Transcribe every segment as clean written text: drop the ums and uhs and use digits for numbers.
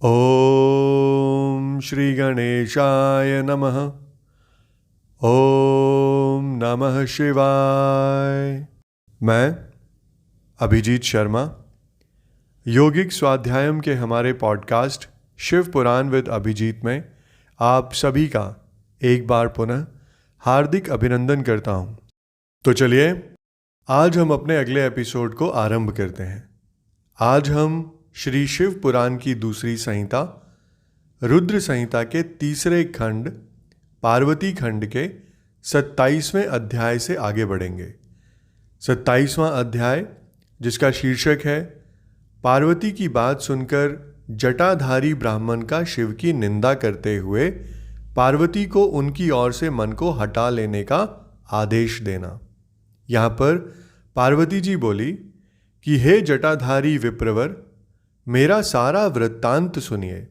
ओम श्री गणेशाय नमः। ओम नमः शिवाय। मैं अभिजीत शर्मा योगिक स्वाध्यायम के हमारे पॉडकास्ट शिव पुराण विद अभिजीत में आप सभी का एक बार पुनः हार्दिक अभिनंदन करता हूँ। तो चलिए आज हम अपने अगले एपिसोड को आरंभ करते हैं। आज हम श्री शिव पुराण की दूसरी संहिता रुद्र संहिता के तीसरे खंड पार्वती खंड के 27वें अध्याय से आगे बढ़ेंगे। 27वां अध्याय जिसका शीर्षक है पार्वती की बात सुनकर जटाधारी ब्राह्मण का शिव की निंदा करते हुए पार्वती को उनकी ओर से मन को हटा लेने का आदेश देना। यहाँ पर पार्वती जी बोली कि हे जटाधारी विप्रवर, मेरा सारा वृत्तांत सुनिए।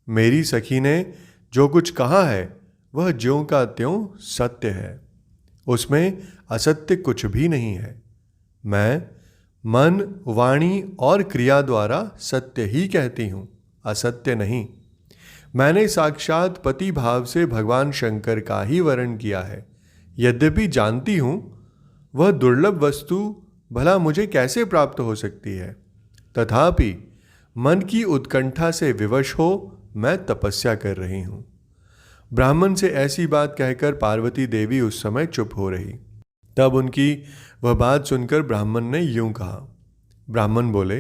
मेरी सखी ने जो कुछ कहा है वह ज्यों का त्यों सत्य है, उसमें असत्य कुछ भी नहीं है। मैं मन, वाणी और क्रिया द्वारा सत्य ही कहती हूँ, असत्य नहीं। मैंने साक्षात पति भाव से भगवान शंकर का ही वर्ण किया है। यद्यपि जानती हूँ वह दुर्लभ वस्तु भला मुझे कैसे प्राप्त हो सकती है, तथापि मन की उत्कंठा से विवश हो मैं तपस्या कर रही हूं। ब्राह्मण से ऐसी बात कहकर पार्वती देवी उस समय चुप हो रही। तब उनकी वह बात सुनकर ब्राह्मण ने यूं कहा। ब्राह्मण बोले,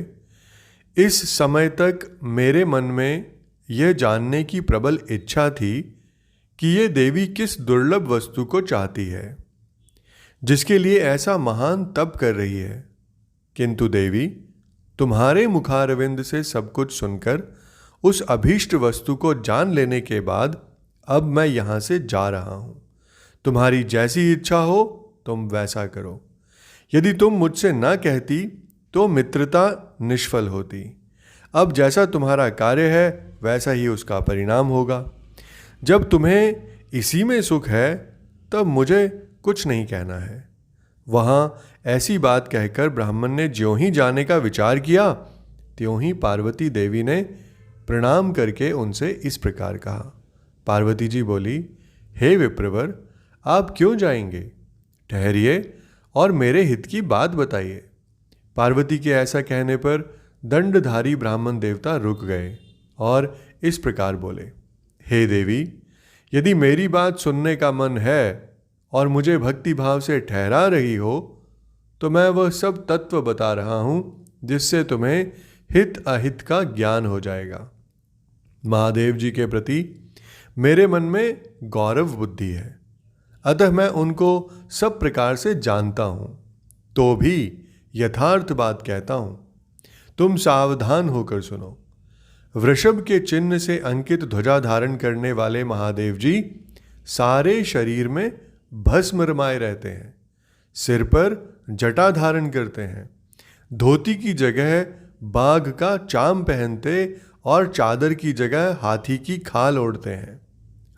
इस समय तक मेरे मन में यह जानने की प्रबल इच्छा थी कि ये देवी किस दुर्लभ वस्तु को चाहती है जिसके लिए ऐसा महान तप कर रही है। किंतु देवी, तुम्हारे मुखारविंद से सब कुछ सुनकर उस अभीष्ट वस्तु को जान लेने के बाद अब मैं यहाँ से जा रहा हूँ। तुम्हारी जैसी इच्छा हो तुम वैसा करो। यदि तुम मुझसे न कहती तो मित्रता निष्फल होती। अब जैसा तुम्हारा कार्य है वैसा ही उसका परिणाम होगा। जब तुम्हें इसी में सुख है तब मुझे कुछ नहीं कहना है। वहाँ ऐसी बात कहकर ब्राह्मण ने ज्यों ही जाने का विचार किया त्यों ही पार्वती देवी ने प्रणाम करके उनसे इस प्रकार कहा। पार्वती जी बोली, हे विप्रवर, आप क्यों जाएंगे? ठहरिए और मेरे हित की बात बताइए। पार्वती के ऐसा कहने पर दंडधारी ब्राह्मण देवता रुक गए और इस प्रकार बोले, हे देवी, यदि मेरी बात सुनने का मन है और मुझे भक्ति भाव से ठहरा रही हो तो मैं वह सब तत्व बता रहा हूं जिससे तुम्हें हित अहित का ज्ञान हो जाएगा। महादेव जी के प्रति मेरे मन में गौरव बुद्धि है, अतः मैं उनको सब प्रकार से जानता हूं, तो भी यथार्थ बात कहता हूं। तुम सावधान होकर सुनो। वृषभ के चिन्ह से अंकित ध्वजा धारण करने वाले महादेव जी सारे शरीर में भस्म रमाए रहते हैं, सिर पर जटा धारण करते हैं, धोती की जगह बाघ का चाम पहनते और चादर की जगह हाथी की खाल ओढ़ते हैं।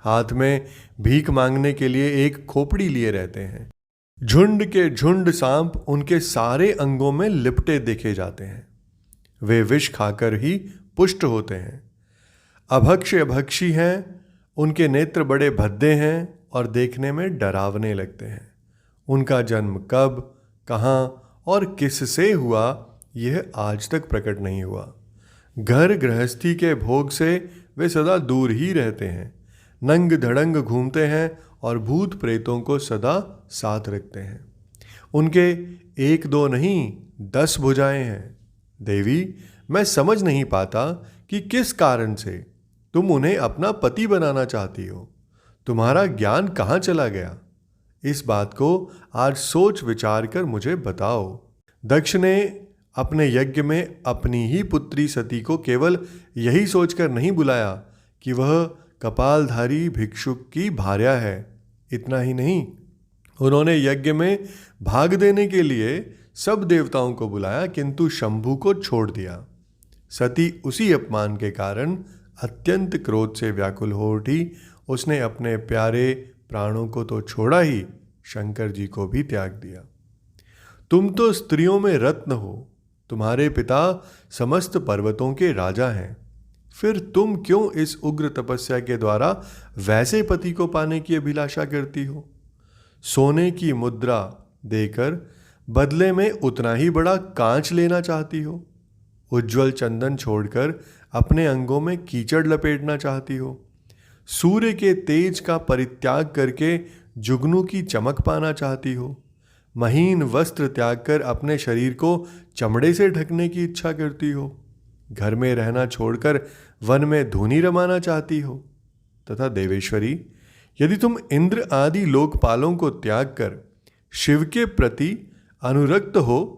हाथ में भीख मांगने के लिए एक खोपड़ी लिए रहते हैं। झुंड के झुंड सांप उनके सारे अंगों में लिपटे देखे जाते हैं। वे विष खाकर ही पुष्ट होते हैं। अभक्ष अभक्षी हैं, उनके नेत्र बड़े भद्दे हैं और देखने में डरावने लगते हैं। उनका जन्म कब, कहाँ और किससे हुआ यह आज तक प्रकट नहीं हुआ। घर गृहस्थी के भोग से वे सदा दूर ही रहते हैं। नंग धड़ंग घूमते हैं और भूत प्रेतों को सदा साथ रखते हैं। उनके एक दो नहीं 10 भुजाएं हैं। देवी, मैं समझ नहीं पाता कि किस कारण से तुम उन्हें अपना पति बनाना चाहती हो। तुम्हारा ज्ञान कहाँ चला गया? इस बात को आज सोच विचार कर मुझे बताओ। दक्ष ने अपने यज्ञ में अपनी ही पुत्री सती को केवल यही सोचकर नहीं बुलाया कि वह कपालधारी भिक्षुक की भार्या है। इतना ही नहीं, उन्होंने यज्ञ में भाग देने के लिए सब देवताओं को बुलाया किंतु शंभु को छोड़ दिया। सती उसी अपमान के कारण अत्यंत क्रोध से व्याकुल हो उठी। उसने अपने प्यारे प्राणों को तो छोड़ा ही, शंकर जी को भी त्याग दिया। तुम तो स्त्रियों में रत्न हो। तुम्हारे पिता समस्त पर्वतों के राजा हैं। फिर तुम क्यों इस उग्र तपस्या के द्वारा वैसे पति को पाने की अभिलाषा करती हो? सोने की मुद्रा देकर बदले में उतना ही बड़ा कांच लेना चाहती हो? उज्ज्वल चंदन छोड़कर अपने अंगों में कीचड़ लपेटना चाहती हो? सूर्य के तेज का परित्याग करके जुगनू की चमक पाना चाहती हो? महीन वस्त्र त्याग कर अपने शरीर को चमड़े से ढकने की इच्छा करती हो? घर में रहना छोड़कर वन में धूनी रमाना चाहती हो? तथा देवेश्वरी, यदि तुम इंद्र आदि लोकपालों को त्याग कर शिव के प्रति अनुरक्त हो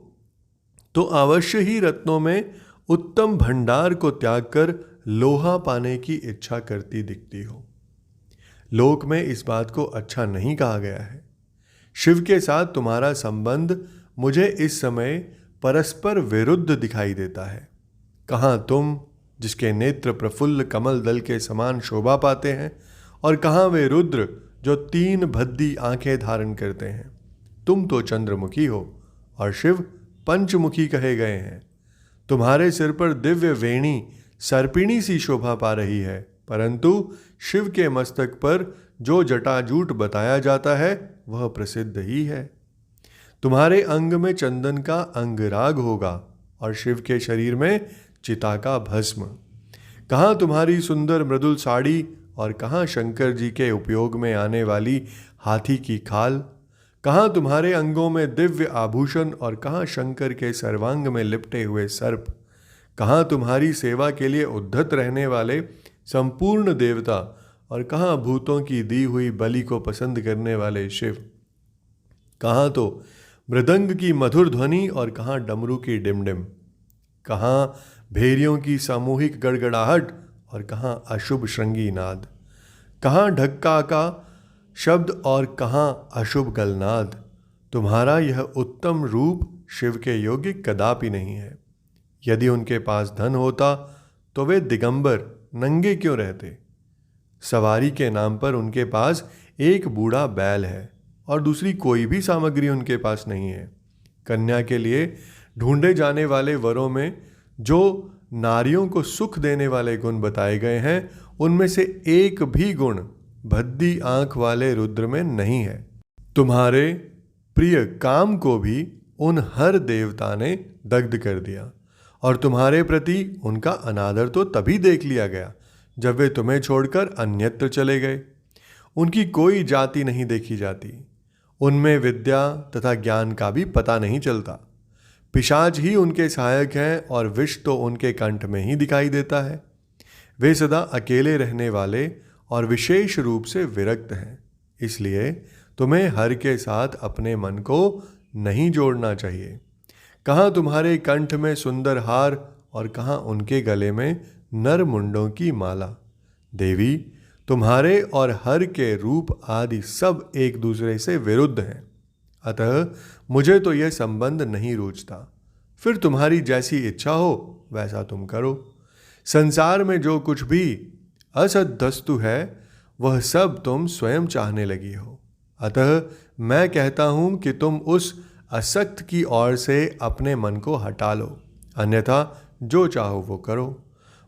तो अवश्य ही रत्नों में उत्तम भंडार को त्याग कर लोहा पाने की इच्छा करती दिखती हो। लोक में इस बात को अच्छा नहीं कहा गया है। शिव के साथ तुम्हारा संबंध मुझे इस समय परस्पर विरुद्ध दिखाई देता है। कहाँ तुम, जिसके नेत्र प्रफुल्ल कमल दल के समान शोभा पाते हैं, और कहाँ वे रुद्र जो 3 भद्दी आंखें धारण करते हैं। तुम तो चंद्रमुखी हो और शिव पंचमुखी कहे गए हैं। तुम्हारे सिर पर दिव्य वेणी सर्पिणी सी शोभा पा रही है, परंतु शिव के मस्तक पर जो जटाजूट बताया जाता है वह प्रसिद्ध ही है। तुम्हारे अंग में चंदन का अंगराग होगा और शिव के शरीर में चिता का भस्म। कहाँ तुम्हारी सुंदर मृदुल साड़ी और कहाँ शंकर जी के उपयोग में आने वाली हाथी की खाल। कहाँ तुम्हारे अंगों में दिव्य आभूषण और कहाँ शंकर के सर्वांग में लिपटे हुए सर्प। कहाँ तुम्हारी सेवा के लिए उद्धत रहने वाले संपूर्ण देवता और कहाँ भूतों की दी हुई बलि को पसंद करने वाले शिव। कहाँ तो मृदंग की मधुर ध्वनि और कहाँ डमरू की डिमडिम। कहाँ भेरियों की सामूहिक गड़गड़ाहट और कहाँ अशुभ श्रृंगी नाद। कहाँ ढक्का का शब्द और कहाँ अशुभ गलनाद। तुम्हारा यह उत्तम रूप शिव के योग्य कदापि नहीं है। यदि उनके पास धन होता तो वे दिगंबर नंगे क्यों रहते? सवारी के नाम पर उनके पास एक बूढ़ा बैल है और दूसरी कोई भी सामग्री उनके पास नहीं है। कन्या के लिए ढूंढे जाने वाले वरों में जो नारियों को सुख देने वाले गुण बताए गए हैं, उनमें से एक भी गुण भद्दी आंख वाले रुद्र में नहीं है। तुम्हारे प्रिय काम को भी उन हर देवता ने दग्ध कर दिया और तुम्हारे प्रति उनका अनादर तो तभी देख लिया गया जब वे तुम्हें छोड़कर अन्यत्र चले गए। उनकी कोई जाति नहीं देखी जाती, उनमें विद्या तथा ज्ञान का भी पता नहीं चलता। पिशाच ही उनके सहायक हैं और विष तो उनके कंठ में ही दिखाई देता है। वे सदा अकेले रहने वाले और विशेष रूप से विरक्त हैं। इसलिए तुम्हें हर के साथ अपने मन को नहीं जोड़ना चाहिए। कहाँ तुम्हारे कंठ में सुंदर हार और कहाँ उनके गले में नर मुंडों की माला। देवी, तुम्हारे और हर के रूप आदि सब एक दूसरे से विरुद्ध हैं, अतः मुझे तो यह संबंध नहीं रुचता। फिर तुम्हारी जैसी इच्छा हो वैसा तुम करो। संसार में जो कुछ भी असद्वस्तु है वह सब तुम स्वयं चाहने लगी हो। अतः मैं कहता हूं कि तुम उस असक्त की ओर से अपने मन को हटा लो, अन्यथा जो चाहो वो करो,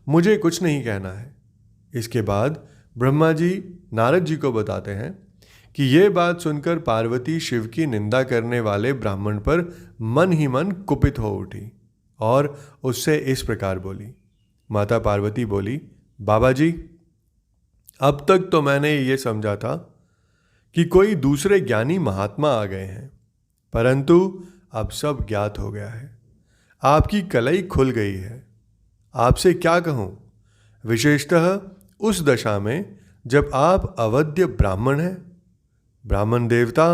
मुझे कुछ नहीं कहना है। इसके बाद ब्रह्मा जी नारद जी को बताते हैं कि ये बात सुनकर पार्वती शिव की निंदा करने वाले ब्राह्मण पर मन ही मन कुपित हो उठी और उससे इस प्रकार बोली। माता पार्वती बोली, बाबा जी, अब तक तो मैंने ये समझा था कि कोई दूसरे ज्ञानी महात्मा आ गए हैं, परंतु अब सब ज्ञात हो गया है। आपकी कलई खुल गई है। आपसे क्या कहूँ, विशेषतः उस दशा में जब आप अवध्य ब्राह्मण हैं। ब्राह्मण देवता,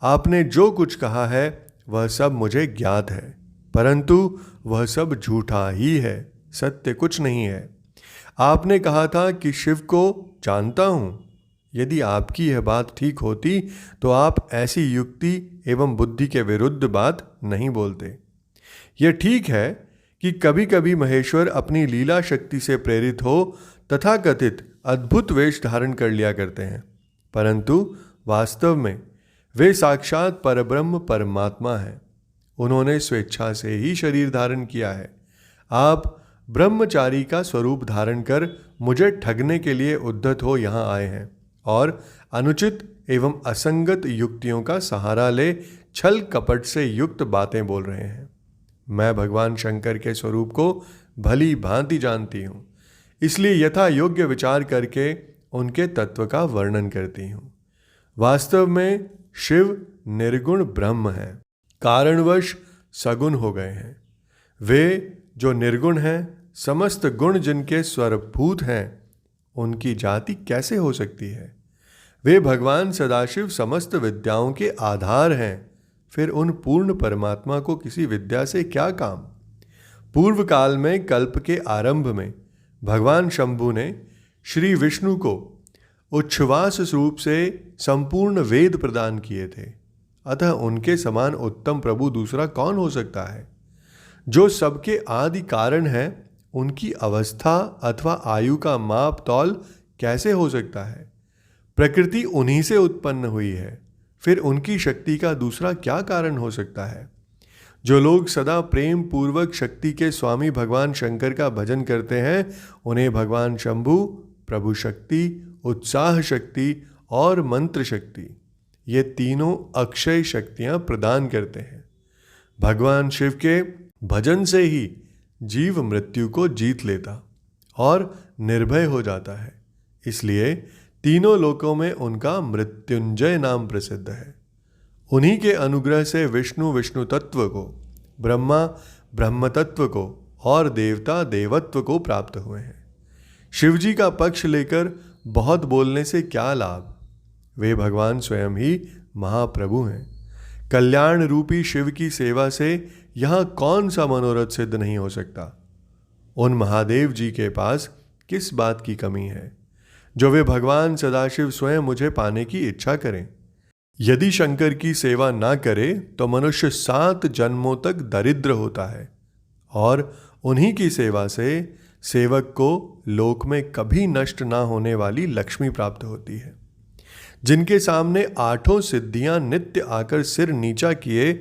आपने जो कुछ कहा है वह सब मुझे ज्ञात है, परंतु वह सब झूठा ही है, सत्य कुछ नहीं है। आपने कहा था कि शिव को जानता हूँ। यदि आपकी यह बात ठीक होती तो आप ऐसी युक्ति एवं बुद्धि के विरुद्ध बात नहीं बोलते। यह ठीक है कि कभी कभी महेश्वर अपनी लीला शक्ति से प्रेरित हो तथाकथित अद्भुत वेश धारण कर लिया करते हैं, परंतु वास्तव में वे साक्षात परब्रह्म परमात्मा हैं। उन्होंने स्वेच्छा से ही शरीर धारण किया है। आप ब्रह्मचारी का स्वरूप धारण कर मुझे ठगने के लिए उद्धत हो यहाँ आए हैं और अनुचित एवं असंगत युक्तियों का सहारा ले छल कपट से युक्त बातें बोल रहे हैं। मैं भगवान शंकर के स्वरूप को भली भांति जानती हूँ, इसलिए यथा योग्य विचार करके उनके तत्व का वर्णन करती हूँ। वास्तव में शिव निर्गुण ब्रह्म हैं, कारणवश सगुण हो गए हैं। वे जो निर्गुण हैं, समस्त गुण जिनके स्वरूपभूत हैं, उनकी जाति कैसे हो सकती है? वे भगवान सदाशिव समस्त विद्याओं के आधार हैं। फिर उन पूर्ण परमात्मा को किसी विद्या से क्या काम? पूर्व काल में कल्प के आरंभ में भगवान शंभु ने श्री विष्णु को उच्छ्वास रूप से संपूर्ण वेद प्रदान किए थे। अतः उनके समान उत्तम प्रभु दूसरा कौन हो सकता है? जो सबके आदि कारण है, उनकी अवस्था अथवा आयु का माप तौल कैसे हो सकता है? प्रकृति उन्हीं से उत्पन्न हुई है, फिर उनकी शक्ति का दूसरा क्या कारण हो सकता है? जो लोग सदा प्रेम पूर्वक शक्ति के स्वामी भगवान शंकर का भजन करते हैं, उन्हें भगवान शंभु प्रभु शक्ति, उत्साह शक्ति और मंत्र शक्ति, ये तीनों अक्षय शक्तियां प्रदान करते हैं। भगवान शिव के भजन से ही जीव मृत्यु को जीत लेता और निर्भय हो जाता है, इसलिए तीनों लोकों में उनका मृत्युंजय नाम प्रसिद्ध है। उन्हीं के अनुग्रह से विष्णु विष्णु तत्व को, ब्रह्मा ब्रह्म तत्व को और देवता देवत्व को प्राप्त हुए हैं। शिवजी का पक्ष लेकर बहुत बोलने से क्या लाभ? वे भगवान स्वयं ही महाप्रभु हैं। कल्याण रूपी शिव की सेवा से यहाँ कौन सा मनोरथ सिद्ध नहीं हो सकता? उन महादेव जी के पास किस बात की कमी है जो वे भगवान सदाशिव स्वयं मुझे पाने की इच्छा करें? यदि शंकर की सेवा ना करे तो मनुष्य 7 जन्मों तक दरिद्र होता है और उन्हीं की सेवा से सेवक को लोक में कभी नष्ट ना होने वाली लक्ष्मी प्राप्त होती है। जिनके सामने 8 सिद्धियां नित्य आकर सिर नीचा किए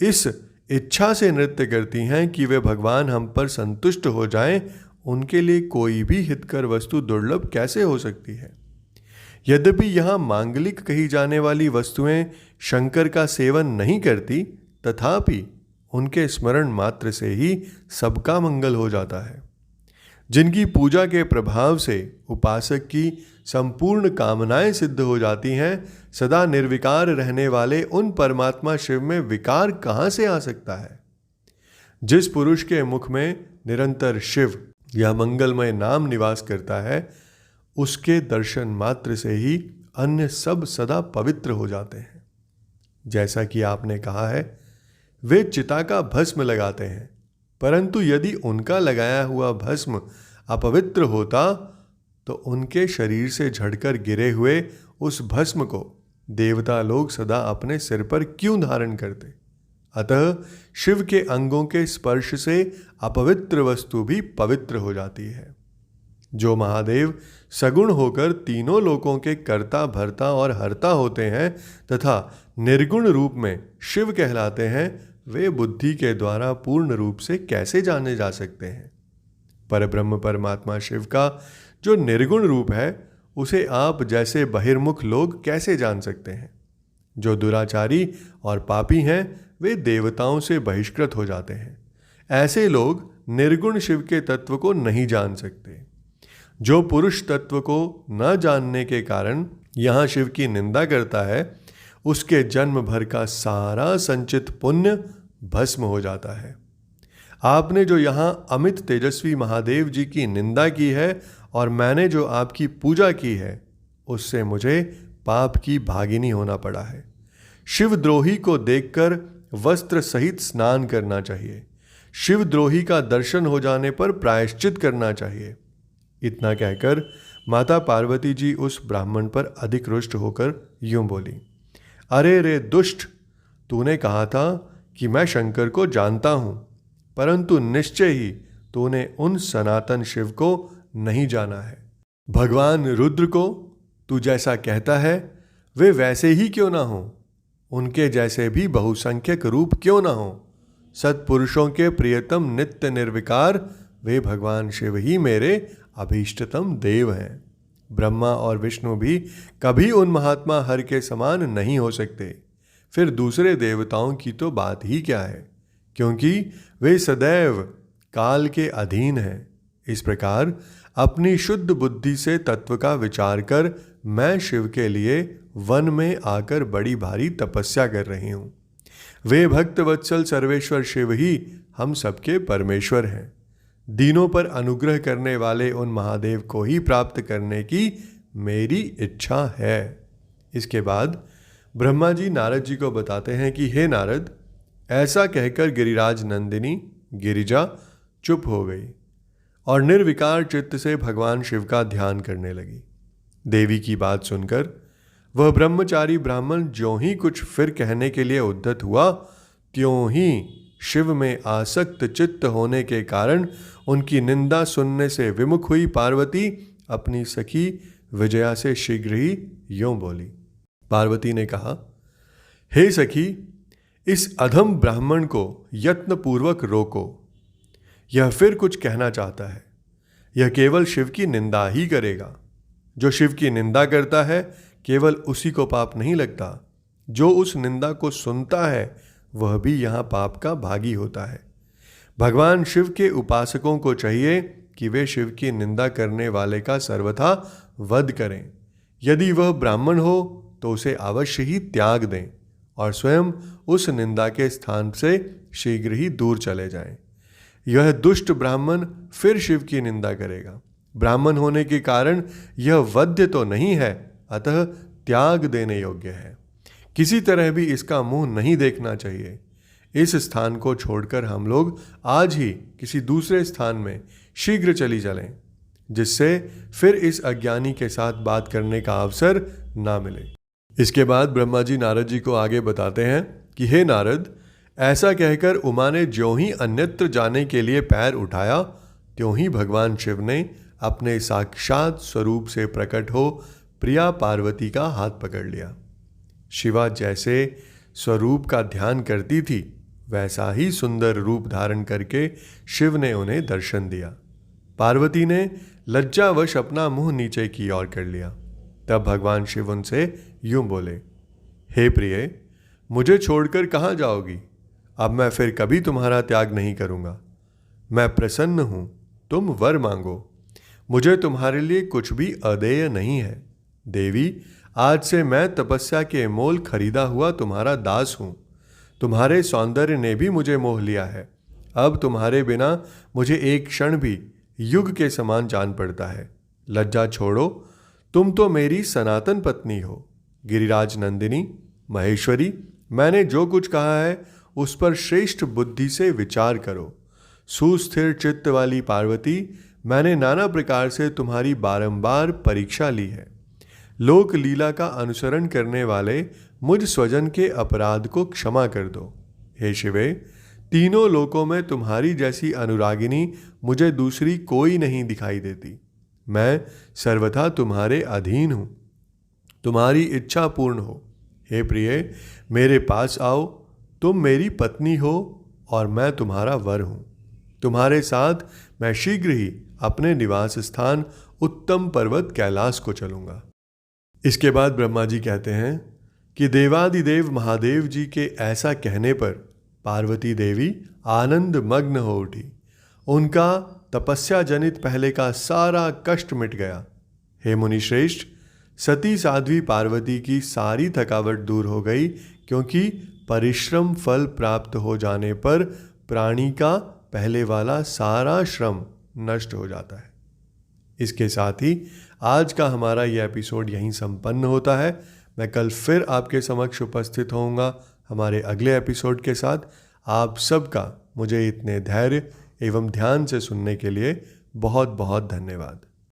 इस इच्छा से नृत्य करती हैं कि वे भगवान हम पर संतुष्ट हो जाएं, उनके लिए कोई भी हितकर वस्तु दुर्लभ कैसे हो सकती है? यद्यपि यहाँ मांगलिक कही जाने वाली वस्तुएं शंकर का सेवन नहीं करती, तथापि उनके स्मरण मात्र से ही सबका मंगल हो जाता है। जिनकी पूजा के प्रभाव से उपासक की संपूर्ण कामनाएं सिद्ध हो जाती हैं, सदा निर्विकार रहने वाले उन परमात्मा शिव में विकार कहाँ से आ सकता है? जिस पुरुष के मुख में निरंतर शिव यह मंगलमय नाम निवास करता है, उसके दर्शन मात्र से ही अन्य सब सदा पवित्र हो जाते हैं। जैसा कि आपने कहा है, वे चिता का भस्म लगाते हैं, परंतु यदि उनका लगाया हुआ भस्म अपवित्र होता तो उनके शरीर से झड़कर गिरे हुए उस भस्म को देवता लोग सदा अपने सिर पर क्यों धारण करते? अतः शिव के अंगों के स्पर्श से अपवित्र वस्तु भी पवित्र हो जाती है। जो महादेव सगुण होकर तीनों लोकों के कर्ता भरता और हरता होते हैं तथा निर्गुण रूप में शिव कहलाते हैं, वे बुद्धि के द्वारा पूर्ण रूप से कैसे जाने जा सकते हैं? परब्रह्म परमात्मा शिव का जो निर्गुण रूप है, उसे आप जैसे बहिर्मुख लोग कैसे जान सकते हैं? जो दुराचारी और पापी हैं, वे देवताओं से बहिष्कृत हो जाते हैं। ऐसे लोग निर्गुण शिव के तत्व को नहीं जान सकते। जो पुरुष तत्व को न जानने के कारण यहाँ शिव की निंदा करता है, उसके जन्म भर का सारा संचित पुण्य भस्म हो जाता है। आपने जो यहाँ अमित तेजस्वी महादेव जी की निंदा की है और मैंने जो आपकी पूजा की है, उससे मुझे पाप की भागिनी होना पड़ा है। शिवद्रोही को देखकर वस्त्र सहित स्नान करना चाहिए। शिवद्रोही का दर्शन हो जाने पर प्रायश्चित करना चाहिए। इतना कहकर माता पार्वती जी उस ब्राह्मण पर अधिक रुष्ट होकर यूं बोली, अरे रे दुष्ट, तूने कहा था कि मैं शंकर को जानता हूं, परंतु निश्चय ही तूने उन सनातन शिव को नहीं जाना है। भगवान रुद्र को तू जैसा कहता है वे वैसे ही क्यों ना हो, उनके जैसे भी बहुसंख्यक रूप क्यों ना हो। सत्पुरुषों के प्रियतम नित्य निर्विकार वे भगवान शिव ही मेरे अभीष्टतम देव हैं। ब्रह्मा और विष्णु भी कभी उन महात्मा हर के समान नहीं हो सकते। फिर दूसरे देवताओं की तो बात ही क्या है, क्योंकि वे सदैव काल के अधीन हैं। इस प्रकार अपनी शुद्ध बुद्धि से तत्व का विचार कर मैं शिव के लिए वन में आकर बड़ी भारी तपस्या कर रही हूँ। वे भक्त वत्सल सर्वेश्वर शिव ही हम सबके परमेश्वर हैं। दीनों पर अनुग्रह करने वाले उन महादेव को ही प्राप्त करने की मेरी इच्छा है। इसके बाद ब्रह्मा जी नारद जी को बताते हैं कि हे नारद, ऐसा कहकर गिरिराज नंदिनी गिरिजा चुप हो गई और निर्विकार चित्त से भगवान शिव का ध्यान करने लगी। देवी की बात सुनकर वह ब्रह्मचारी ब्राह्मण ज्यों ही कुछ फिर कहने के लिए उद्यत हुआ, त्यों ही शिव में आसक्त चित्त होने के कारण उनकी निंदा सुनने से विमुख हुई पार्वती अपनी सखी विजया से शीघ्र ही यूं बोली। पार्वती ने कहा, हे सखी, इस अधम ब्राह्मण को यत्नपूर्वक रोको। यह फिर कुछ कहना चाहता है। यह केवल शिव की निंदा ही करेगा। जो शिव की निंदा करता है केवल उसी को पाप नहीं लगता, जो उस निंदा को सुनता है वह भी यहाँ पाप का भागी होता है। भगवान शिव के उपासकों को चाहिए कि वे शिव की निंदा करने वाले का सर्वथा वध करें। यदि वह ब्राह्मण हो तो उसे अवश्य ही त्याग दें और स्वयं उस निंदा के स्थान से शीघ्र ही दूर चले जाएं। यह दुष्ट ब्राह्मण फिर शिव की निंदा करेगा। ब्राह्मण होने के कारण यह वध्य तो नहीं है, अतः त्याग देने योग्य है। किसी तरह भी इसका मुंह नहीं देखना चाहिए। इस स्थान को छोड़कर हम लोग आज ही किसी दूसरे स्थान में शीघ्र चली चलें, जिससे फिर इस अज्ञानी के साथ बात करने का अवसर ना मिले। इसके बाद ब्रह्मा जी नारद जी को आगे बताते हैं कि हे नारद, ऐसा कहकर उमा ने ज्यों ही अन्यत्र जाने के लिए पैर उठाया, त्यों ही भगवान शिव ने अपने साक्षात स्वरूप से प्रकट हो प्रिया पार्वती का हाथ पकड़ लिया। शिवा जैसे स्वरूप का ध्यान करती थी, वैसा ही सुंदर रूप धारण करके शिव ने उन्हें दर्शन दिया। पार्वती ने लज्जावश अपना मुंह नीचे की ओर कर लिया। तब भगवान शिव उनसे यूं बोले, हे प्रिय, मुझे छोड़कर कहाँ जाओगी? अब मैं फिर कभी तुम्हारा त्याग नहीं करूँगा। मैं प्रसन्न हूँ, तुम वर मांगो। मुझे तुम्हारे लिए कुछ भी अदेय नहीं है। देवी, आज से मैं तपस्या के मोल खरीदा हुआ तुम्हारा दास हूँ। तुम्हारे सौंदर्य ने भी मुझे मोह लिया है। अब तुम्हारे बिना मुझे एक क्षण भी युग के समान जान पड़ता है। लज्जा छोड़ो, तुम तो मेरी सनातन पत्नी हो। गिरिराज नंदिनी महेश्वरी, मैंने जो कुछ कहा है उस पर श्रेष्ठ बुद्धि से विचार करो। सुस्थिर चित्त वाली पार्वती, मैंने नाना प्रकार से तुम्हारी बारंबार परीक्षा ली है। लोक लीला का अनुसरण करने वाले मुझ स्वजन के अपराध को क्षमा कर दो। हे शिवे, तीनों लोकों में तुम्हारी जैसी अनुरागिनी मुझे दूसरी कोई नहीं दिखाई देती। मैं सर्वथा तुम्हारे अधीन हूँ। तुम्हारी इच्छा पूर्ण हो। हे प्रिय, मेरे पास आओ। तुम मेरी पत्नी हो और मैं तुम्हारा वर हूँ। तुम्हारे साथ मैं शीघ्र ही अपने निवास स्थान उत्तम पर्वत कैलाश को चलूँगा। इसके बाद ब्रह्मा जी कहते हैं कि देवादिदेव महादेव जी के ऐसा कहने पर पार्वती देवी आनंद मग्न हो उठी। उनका तपस्या जनित पहले का सारा कष्ट मिट गया। हे मुनिश्रेष्ठ, सती साध्वी पार्वती की सारी थकावट दूर हो गई, क्योंकि परिश्रम फल प्राप्त हो जाने पर प्राणी का पहले वाला सारा श्रम नष्ट हो जाता है। इसके साथ ही आज का हमारा यह एपिसोड यहीं संपन्न होता है। मैं कल फिर आपके समक्ष उपस्थित होऊंगा हमारे अगले एपिसोड के साथ। आप सबका मुझे इतने धैर्य एवं ध्यान से सुनने के लिए बहुत बहुत धन्यवाद।